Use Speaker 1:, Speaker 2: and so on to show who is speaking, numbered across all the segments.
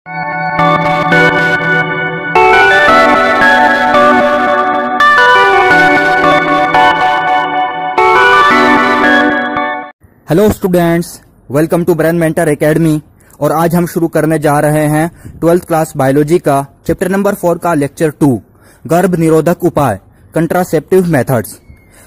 Speaker 1: Hello students, welcome to Brain Mentor Academy. और आज हम शुरू करने जा रहे हैं 12th क्लास बायोलॉजी का चैप्टर नंबर 4 का लेक्चर 2, गर्भ निरोधक उपाय, कंट्रासेप्टिव मेथड्स।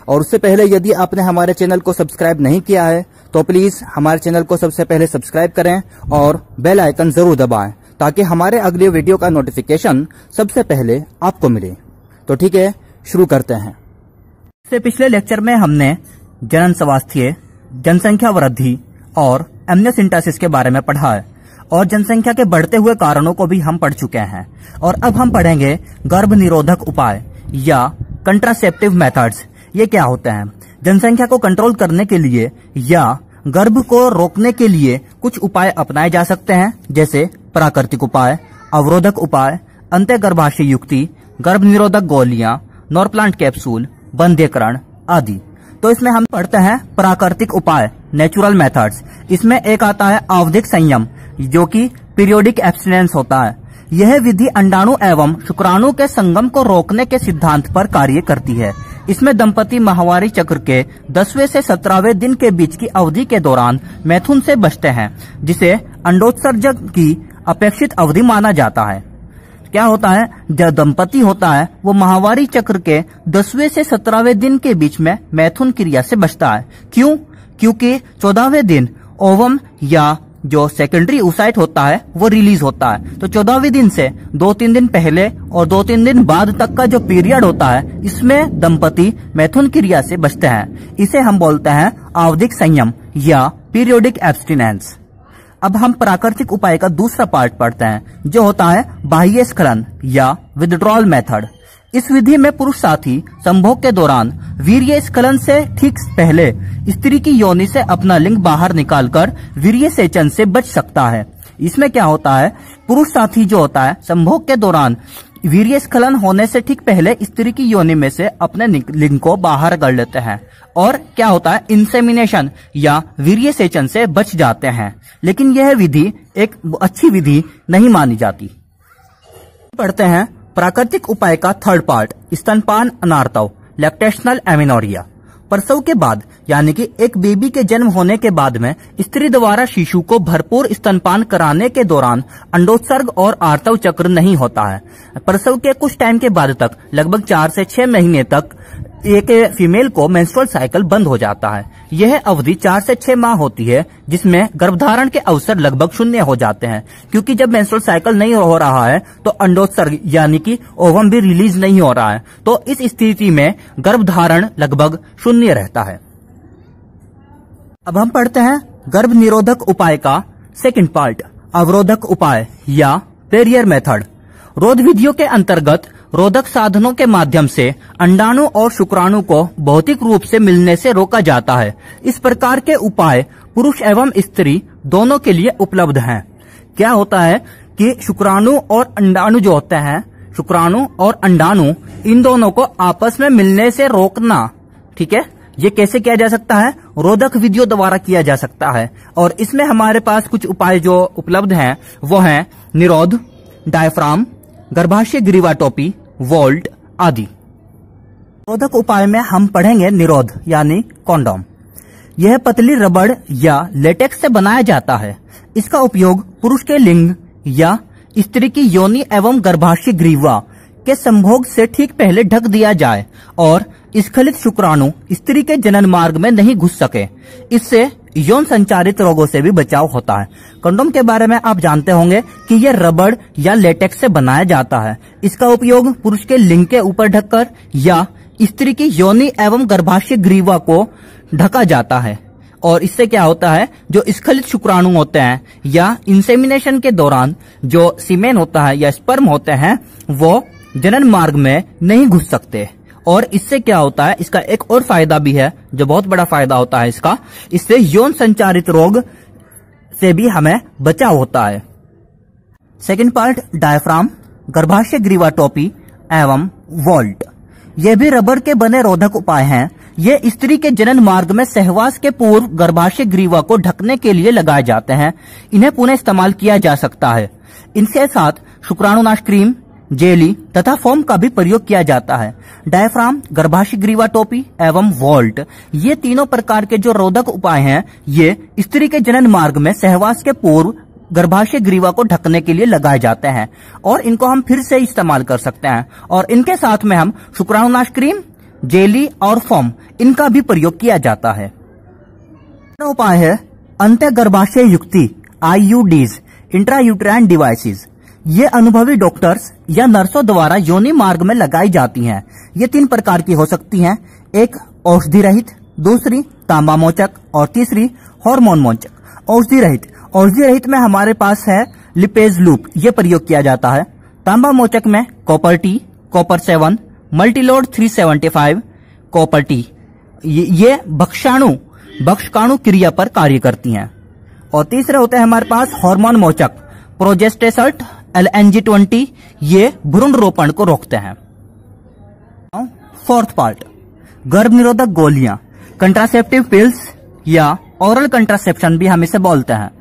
Speaker 1: और उससे पहले यदि आपने हमारे चैनल को सब्सक्राइब नहीं किया है तो प्लीज हमारे चैनल को सबसे पहले सब्सक्राइब करें और बेल आइकन जरूर दबाएं ताकि हमारे अगले वीडियो का नोटिफिकेशन सबसे पहले आपको मिले। तो ठीक है, शुरू करते हैं। इससे पिछले लेक्चर में हमने जनन स्वास्थ्य, जनसंख्या वृद्धि और एमनियोसेंटेसिस के बारे में पढ़ा है और जनसंख्या के बढ़ते हुए कारणों को भी हम पढ़ चुके हैं। और अब हम पढ़ेंगे गर्भ निरोधक उपाय या कंट्रासेप्टिव मेथड्स। ये क्या होते हैं? जनसंख्या को कंट्रोल करने के लिए या गर्भ को रोकने के लिए कुछ उपाय अपनाए जा सकते हैं, जैसे प्राकृतिक उपाय, अवरोधक उपाय, अंतःगर्भाशय युक्ति, गर्भ निरोधक गोलियां, नॉरप्लांट कैप्सूल, बंध्यकरण आदि। तो इसमें हम पढ़ते हैं प्राकृतिक उपाय, नेचुरल मेथड्स। इसमें एक आता है आवधिक संयम, जो कि पीरियोडिक एब्स्टिनेंस होता है। यह विधि अंडाणु एवं शुक्राणु के संगम को रोकने के सिद्धांत पर कार्य करती है। इसमें दंपति माहवारी चक्र के 10वें से 17वें दिन के बीच की अवधि के दौरान मैथुन से बचते हैं, जिसे अंडोत्सर्जन की अपेक्षित अवधि माना जाता है। क्या होता है? जो दंपति होता है वो माहवारी चक्र के 10वें से 17वें दिन के बीच में मैथुन क्रिया से बचता है। क्यों? क्योंकि 14वें दिन ओवम या जो सेकेंडरी oocyte होता है वो रिलीज होता है। तो 14वें दिन से 2-3 दिन पहले और 2-3 दिन बाद तक का जो पीरियड होता है, इसमें दंपति मैथुन क्रिया से बचते हैं। इसे हम बोलते हैं आवधिक संयम या पीरियोडिक एब्स्टिनेंस। अब हम प्राकृतिक उपाय का दूसरा पार्ट पढ़ते हैं, जो होता है बाह्य स्खलन या विथड्रॉल मेथड। इस विधि में पुरुष साथी संभोग के दौरान वीर्य स्खलन से ठीक पहले स्त्री की योनि से अपना लिंग बाहर निकालकर वीर्य सेचन से बच सकता है। इसमें क्या होता है? पुरुष साथी जो होता है संभोग के दौरान वीर्य स्खलन होने से ठीक पहले स्त्री की योनि में से अपने लिंग को बाहर कर लेते हैं और क्या होता है? इंसेमिनेशन या वीर्य सेचन से बच जाते हैं। लेकिन यह विधि एक अच्छी विधि नहीं मानी जाती। पढ़ते हैं प्राकृतिक उपाय का थर्ड पार्ट, स्तनपान अनार्तव, लैक्टेशनल एमेनोरिया। प्रसव के बाद यानी कि एक बेबी के जन्म होने के बाद में स्त्री द्वारा शिशु को भरपूर स्तनपान कराने के दौरान अंडोत्सर्ग और आर्तव चक्र नहीं होता है। प्रसव के कुछ टाइम के बाद तक, लगभग 4 से 6 महीने तक, एक फीमेल को मेंस्ट्रुअल साइकिल बंद हो जाता है। यह अवधि 4 से 6 माह होती है, जिसमें गर्भधारण के अवसर लगभग 0 हो जाते हैं, क्योंकि जब मेंस्ट्रुअल साइकिल नहीं हो रहा है तो अंडोत्सर्ग यानी कि ओवम भी रिलीज नहीं हो रहा है। तो इस स्थिति में गर्भधारण लगभग 0 रहता है। अब हम पढ़ते हैं गर्भ निरोधक उपाय का सेकंड पार्ट, अवरोधक उपाय या बैरियर मेथड। रोध विधियों के अंतर्गत रोधक साधनों के माध्यम से अंडाणु और शुक्राणु को भौतिक रूप से मिलने से रोका जाता है। इस प्रकार के उपाय पुरुष एवं स्त्री दोनों के लिए उपलब्ध हैं। क्या होता है कि शुक्राणु और अंडाणु जो होते हैं, शुक्राणु और अंडाणु, इन दोनों को आपस में मिलने से रोकना, ठीक है, ये कैसे किया जा सकता है? रोधक विधियों द्वारा किया जा सकता है। और इसमें हमारे पास कुछ उपाय जो उपलब्ध हैं वो हैं निरोध, डायफ्राम, गर्भाशय ग्रीवा टोपी, वोल्ट आदि। निरोधक उपाय में हम पढ़ेंगे निरोध यानी कॉन्डोम। यह पतली रबड़ या लेटेक्स से बनाया जाता है। इसका उपयोग पुरुष के लिंग या स्त्री की योनि एवं गर्भाशय ग्रीवा के संभोग से ठीक पहले ढक दिया जाए और स्खलित शुक्राणु स्त्री के जनन मार्ग में नहीं घुस सके। इससे यौन संचारित रोगों से भी बचाव होता है। कंडोम के बारे में आप जानते होंगे कि यह रबड़ या लेटेक्स से बनाया जाता है। इसका उपयोग पुरुष के लिंग के ऊपर ढककर या स्त्री की योनि एवं गर्भाशय ग्रीवा को ढका जाता है। और इससे क्या होता है? जो स्खलित शुक्राणु होते हैं या इंसेमिनेशन के दौरान जो सीमेन होता है या स्पर्म होते हैं, वो जनन मार्ग में नहीं घुस सकते। और इससे क्या होता है? इसका एक और फायदा भी है, जो बहुत बड़ा फायदा होता है इसका, इससे यौन संचारित रोग से भी हमें बचाव होता है। सेकंड पार्ट, डायफ्राम, गर्भाशय ग्रीवा टोपी एवं वोल्ट। ये भी रबर के बने रोधक उपाय हैं। ये स्त्री के जनन मार्ग में सहवास के पूर्व गर्भाशय ग्रीवा को ढकने के लिए लगाए जाते हैं। इन्हें पुनः इस्तेमाल किया जा सकता है। इनके साथ शुक्राणुनाश क्रीम, जेली तथा फोम का भी प्रयोग किया जाता है। डायफ्राम, गर्भाशय ग्रीवा टोपी एवं वॉल्ट, ये तीनों प्रकार के जो रोधक उपाय हैं, ये स्त्री के जनन मार्ग में सहवास के पूर्व गर्भाशय ग्रीवा को ढकने के लिए लगाए जाते हैं और इनको हम फिर से इस्तेमाल कर सकते हैं। और इनके साथ में हम शुक्राणुनाश क्रीम, जेली और फोम, इनका भी प्रयोग किया जाता है। उपाय है अंत्य गर्भाशय युक्ति, IUDs, इंट्रायूटेराइन डिवाइसेस। ये अनुभवी डॉक्टर्स या नर्सों द्वारा योनि मार्ग में लगाई जाती हैं। ये 3 प्रकार की हो सकती हैं, एक औषधि रहित, दूसरी तांबा मोचक और तीसरी हार्मोन मोचक। औषधि रहित में हमारे पास है लिपेज लूप, ये प्रयोग किया जाता है। तांबा मोचक में copper T, copper 7, Multiload 375, copper T, ये भक्षकाणु क्रिया पर कार्य करती हैं। और तीसरे होते हैं हमारे पास हार्मोन मोचक, प्रोजेस्टेसर्ट, LNG-20, ये भ्रूण रोपण को रोकते हैं। 4th पार्ट, गर्भ निरोधक गोलियां, कंट्रासेप्टिव पिल्स या ओरल कंट्रासेप्शन भी हम इसे बोलते हैं।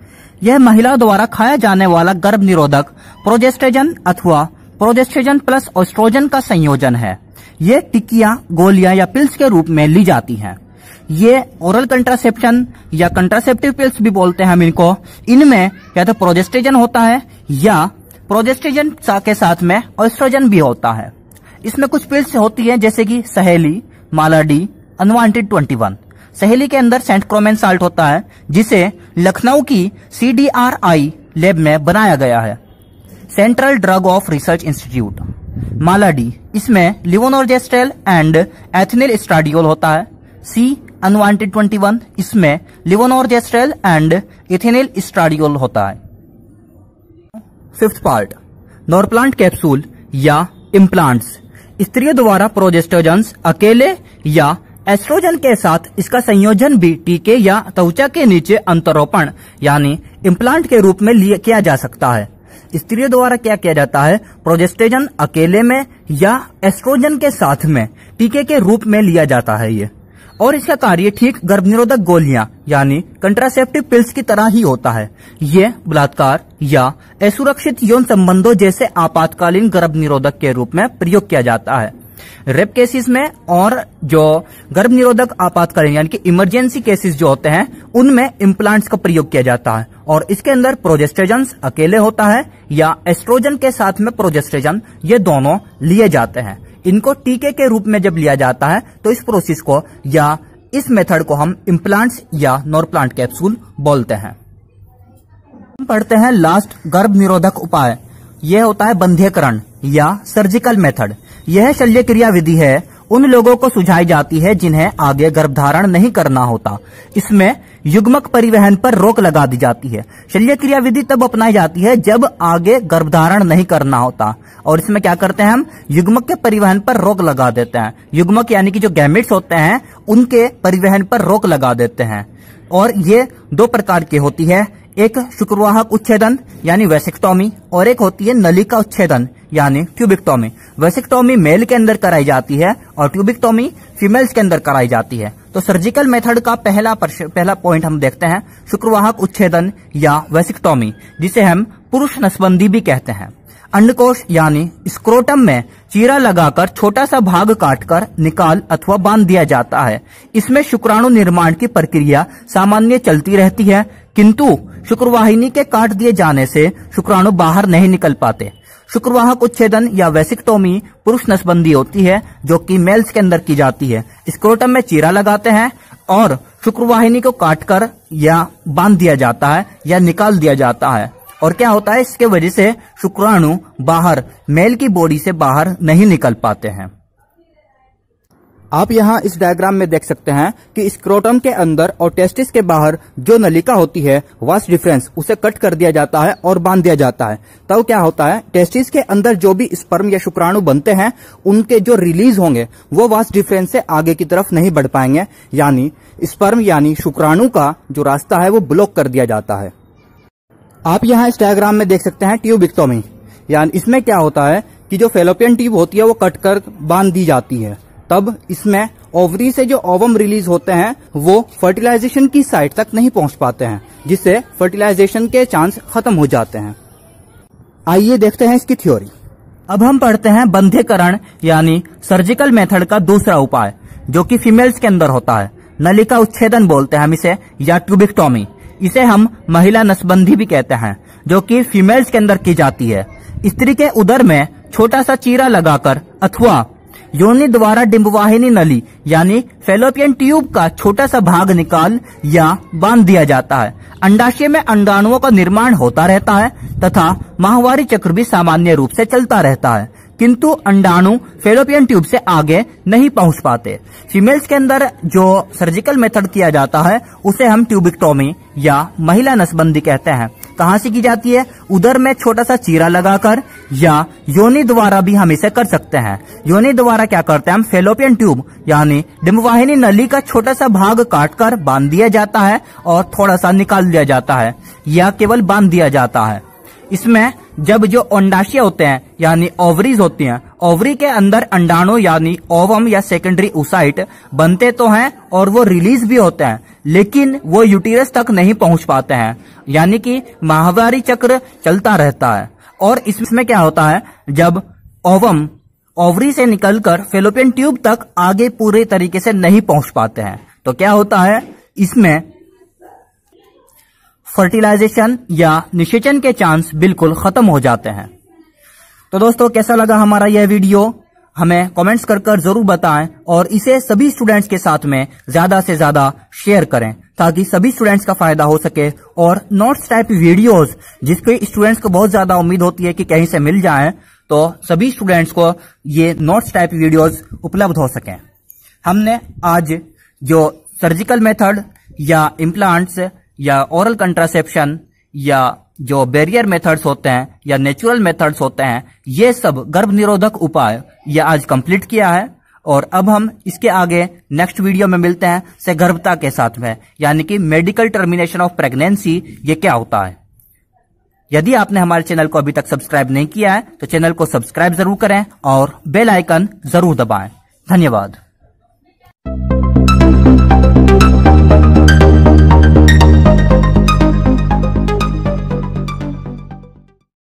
Speaker 1: यह महिला द्वारा खाया जाने वाला गर्भ निरोधक प्रोजेस्टेजन अथवा प्रोजेस्टेजन प्लस एस्ट्रोजन का संयोजन है। ये टिकिया, गोलियां या पिल्स के रूप में ली जाती हैं। ये ओरल कंट्रासेप्शन या कंट्रासेप्टिव पिल्स भी बोलते हैं हम इनको। इनमें या तो प्रोजेस्टेजन होता है या प्रोजेस्टेजन के साथ में एस्ट्रोजन भी होता है। इसमें कुछ पिल्स होती हैं जैसे कि सहेली, मालाडी, अनवांटेड 21। सहेली के अंदर सेंट क्रोमेन साल्ट होता है जिसे लखनऊ की CDRI लैब में बनाया गया है, central drug of research institute. मालाडी, इसमें लिवोनोर्जेस्ट्रेल एंड एथिनिल एस्ट्राडियोल होता है। अनवांटेड 21, इसमें लिवोनोर्जेस्ट्रेल एंड एथिनिल एस्ट्राडियोल होता है। 5th पार्ट, नॉरप्लांट कैप्सूल या इम्प्लांट्स। स्त्रियों द्वारा प्रोजेस्टेजन्स अकेले या एस्ट्रोजन के साथ इसका संयोजन भी टीके या त्वचा के नीचे अंतरोपण यानी इम्प्लांट के रूप में किया जा सकता है। स्त्रियों द्वारा क्या किया जाता है, प्रोजेस्टेजन अकेले में या एस्ट्रोजन के साथ में टीके के रूप में लिया जाता है ये, और इसका कार्य ठीक गर्भनिरोधक गोलियां यानी कंट्रासेप्टिव पिल्स की तरह ही होता है। ये बलात्कार या असुरक्षित यौन संबंधों जैसे आपातकालीन गर्भनिरोधक के रूप में प्रयोग किया जाता है। रेप केसेस में और जो गर्भनिरोधक आपातकालीन यानी कि इमरजेंसी केसेस जो होते हैं उनमें इम्प्लांट्स का प्रयोग किया जाता है और इसके अंदर प्रोजेस्टेजन अकेले होता है या एस्ट्रोजन के साथ में प्रोजेस्टेजन, ये दोनों लिए जाते हैं। इनको टीके के रूप में जब लिया जाता है तो इस प्रोसेस को या इस मेथड को हम इम्प्लांट्स या नॉरप्लांट कैप्सूल बोलते हैं। हम पढ़ते हैं लास्ट गर्भ निरोधक उपाय। यह होता है बंध्यकरण या सर्जिकल मेथड। यह शल्य क्रिया विधि है उन लोगों को सुझाई जाती है जिन्हें आगे गर्भधारण नहीं करना होता। इसमें युग्मक परिवहन पर रोक लगा दी जाती है। शल्य क्रिया विधि तब अपनाई जाती है जब आगे गर्भधारण नहीं करना होता, और इसमें क्या करते हैं हम, युग्मक के परिवहन पर रोक लगा देते हैं। युग्मक यानी कि जो गैमेट्स होते हैं उनके परिवहन पर रोक लगा देते हैं। और ये 2 प्रकार की होती है, एक शुक्रवाहक उच्छेदन यानी वेसेक्टोमी और एक होती है नलिका उच्छेदन यानी ट्यूबिक्टोमी। वेसेक्टोमी मेल के अंदर कराई जाती है और ट्यूबिक्टोमी फीमेल्स के अंदर कराई जाती है। तो सर्जिकल मेथड का पहला पॉइंट हम देखते हैं शुक्रवाहक उच्छेदन या वेसेक्टोमी, जिसे हम पुरुष नसबंदी भी कहते हैं। अंडकोश यानी स्क्रोटम में चीरा लगाकर छोटा सा भाग काटकर निकाल अथवा बांध दिया जाता है। इसमें शुक्राणु निर्माण की प्रक्रिया सामान्य चलती रहती है, किंतु शुक्रवाहिनी के काट दिए जाने से शुक्राणु बाहर नहीं निकल पाते। शुक्रवाहक उच्छेदन या वेसेक्टोमी पुरुष नसबंदी होती है जो कि मेल्स के अंदर की जाती है। स्क्रोटम में चीरा लगाते हैं और शुक्रवाहिनी को काटकर या बांध दिया जाता है या निकाल दिया जाता है। और क्या होता है, इसके वजह से शुक्राणु बाहर मेल की बॉडी से बाहर नहीं निकल पाते हैं। आप यहाँ इस डायग्राम में देख सकते हैं कि स्क्रोटम के अंदर और टेस्टिस के बाहर जो नलिका होती है वास डिफरेंस, उसे कट कर दिया जाता है और बांध दिया जाता है। तब क्या होता है, टेस्टिस के अंदर जो भी स्पर्म या शुक्राणु बनते हैं उनके जो रिलीज होंगे वो वास डिफरेंस से आगे की तरफ नहीं बढ़ पाएंगे, यानी स्पर्म यानी शुक्राणु का जो रास्ता है वो ब्लॉक कर दिया जाता है। आप यहाँ इस डायग्राम में देख सकते हैं ट्यूबिक्टोमी, यानी इसमें क्या होता है कि जो फेलोपियन ट्यूब होती है वो कट कर बांध दी जाती है। तब इसमें ओवरी से जो ओवम रिलीज होते हैं वो फर्टिलाइजेशन की साइट तक नहीं पहुंच पाते हैं, जिससे फर्टिलाइजेशन के चांस खत्म हो जाते हैं। आइए देखते हैं इसकी थ्योरी। अब हम पढ़ते हैं बंधेकरण यानी सर्जिकल मेथड का दूसरा उपाय, जो कि फीमेल्स के अंदर होता है। नलिका उच्छेदन बोलते हैं हम इसे, या ट्यूबिक्टोमी। इसे हम महिला नसबंदी भी कहते हैं, जो कि फीमेल्स के अंदर की जाती है। स्त्री के उदर में छोटा सा चीरा लगाकर अथवा योनि द्वारा डिंबवाहिनी नली यानी फेलोपियन ट्यूब का छोटा सा भाग निकाल या बांध दिया जाता है। अंडाशय में अंडाणुओं का निर्माण होता रहता है तथा माहवारी चक्र भी सामान्य रूप से चलता रहता है, किंतु अंडाणु फेलोपियन ट्यूब से आगे नहीं पहुंच पाते। फीमेल्स के अंदर जो सर्जिकल मेथड किया जाता है उसे हम ट्यूबिक्टोमी या महिला नसबंदी कहते हैं। कहां से की जाती है? उदर में छोटा सा चीरा लगाकर, या योनि द्वारा भी हम इसे कर सकते हैं। योनि द्वारा क्या करते हैं हम? फेलोपियन ट्यूब यानी डिंबवाहिनी नली का छोटा सा भाग काटकर बांध दिया जाता है और थोड़ा सा निकाल दिया जाता है, या केवल बांध दिया जाता है। इसमें जब जो अंडाशय होते हैं यानी ओवरीज होती हैं, ओवरी के अंदर अंडाणु यानी ओवम या सेकेंडरी oocyte बनते तो हैं और वो रिलीज भी होते हैं, लेकिन वो यूटिरस तक नहीं पहुंच पाते हैं, यानी कि माहवारी चक्र चलता रहता है। और इसमें क्या होता है, जब ओवम ओवरी से निकलकर फेलोपियन ट्यूब तक आगे पूरे तरीके से नहीं पहुंच पाते हैं, तो क्या होता है, इसमें फर्टिलाइजेशन या निषेचन के चांस बिल्कुल खत्म हो जाते हैं। तो दोस्तों, कैसा लगा हमारा यह वीडियो? हमें कमेंट्स कर जरूर बताएं और इसे सभी स्टूडेंट्स के साथ में ज्यादा से ज्यादा शेयर करें, ताकि सभी स्टूडेंट्स का फायदा हो सके। और नोट्स टाइप वीडियोस जिसके स्टूडेंट्स को बहुत ज्यादा उम्मीद होती है कि कहीं से मिल जाएं, तो सभी स्टूडेंट्स को ये नोट्स टाइप वीडियोस उपलब्ध हो सकें। हमने आज जो सर्जिकल मेथड या इम्प्लांट्स या ओरल कंट्रासेप्शन या जो बैरियर मेथड्स होते हैं या नेचुरल मेथड्स होते हैं, ये सब गर्भ निरोधक उपाय ये आज कंप्लीट किया है। और अब हम इसके आगे नेक्स्ट वीडियो में मिलते हैं सगर्भता के साथ में, यानी कि मेडिकल टर्मिनेशन ऑफ प्रेगनेंसी ये क्या होता है। यदि आपने हमारे चैनल को अभी तक सब्सक्राइब नहीं किया है तो चैनल को सब्सक्राइब जरूर करें और बेल आइकन जरूर दबाएं। धन्यवाद।